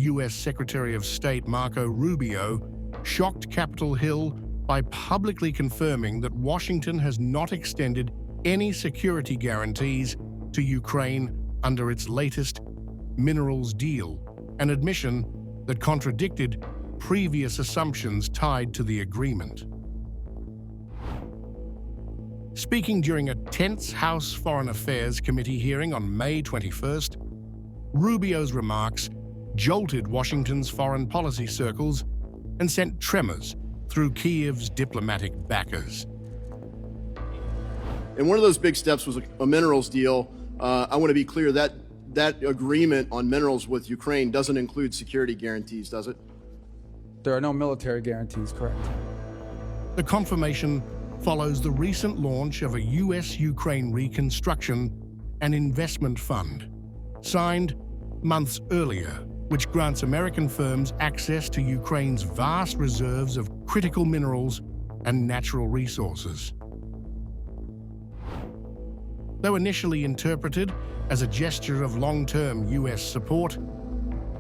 U.S. Secretary of State Marco Rubio shocked Capitol Hill by publicly confirming that Washington has not extended any security guarantees to Ukraine under its latest minerals deal, an admission that contradicted previous assumptions tied to the agreement. Speaking during a tense House Foreign Affairs Committee hearing on May 21st, Rubio's remarks jolted Washington's foreign policy circles and sent tremors through Kiev's diplomatic backers. And one of those big steps was a minerals deal. I want to be clear that that agreement on minerals with Ukraine doesn't include security guarantees, does it? There are no military guarantees, correct? The confirmation follows the recent launch of a U.S. Ukraine Reconstruction and Investment Fund, signed months earlier, which grants American firms access to Ukraine's vast reserves of critical minerals and natural resources. Though initially interpreted as a gesture of long-term U.S. support,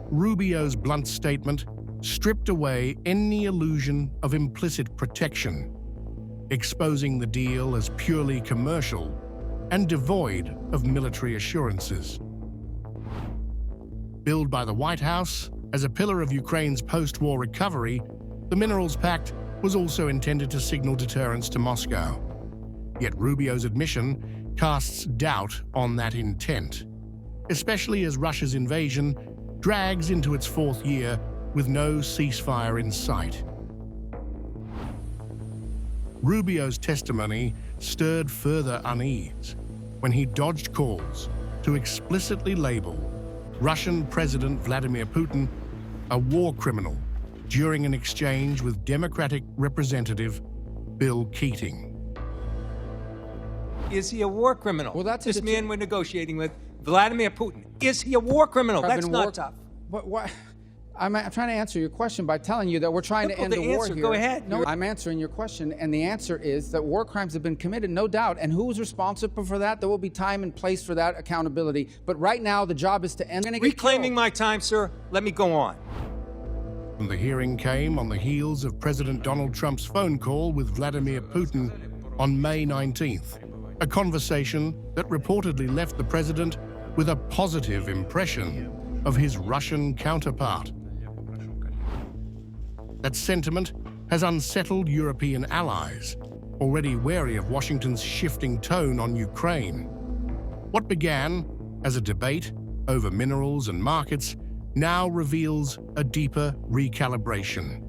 Rubio's blunt statement stripped away any illusion of implicit protection, exposing the deal as purely commercial and devoid of military assurances. Billed by the White House as a pillar of Ukraine's post-war recovery, the Minerals Pact was also intended to signal deterrence to Moscow. Yet Rubio's admission casts doubt on that intent, especially as Russia's invasion drags into its fourth year with no ceasefire in sight. Rubio's testimony stirred further unease when he dodged calls to explicitly label Russian President Vladimir Putin a war criminal during an exchange with Democratic Representative Bill Keating. Is he a war criminal? Well, that's this man we're negotiating with, Vladimir Putin. Is he a war criminal? That's not tough. What? I'm trying to answer your question by telling you that we're trying to end the war here. Go ahead. No, I'm answering your question, and the answer is that war crimes have been committed, no doubt. And who's responsible for that? There will be time and place for that accountability. But right now, the job is to end. Reclaiming my time, sir. Let me go on. The hearing came on the heels of President Donald Trump's phone call with Vladimir Putin on May 19th, a conversation that reportedly left the president with a positive impression of his Russian counterpart. That sentiment has unsettled European allies, already wary of Washington's shifting tone on Ukraine. What began as a debate over minerals and markets now reveals a deeper recalibration,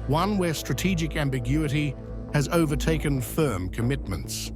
one where strategic ambiguity has overtaken firm commitments.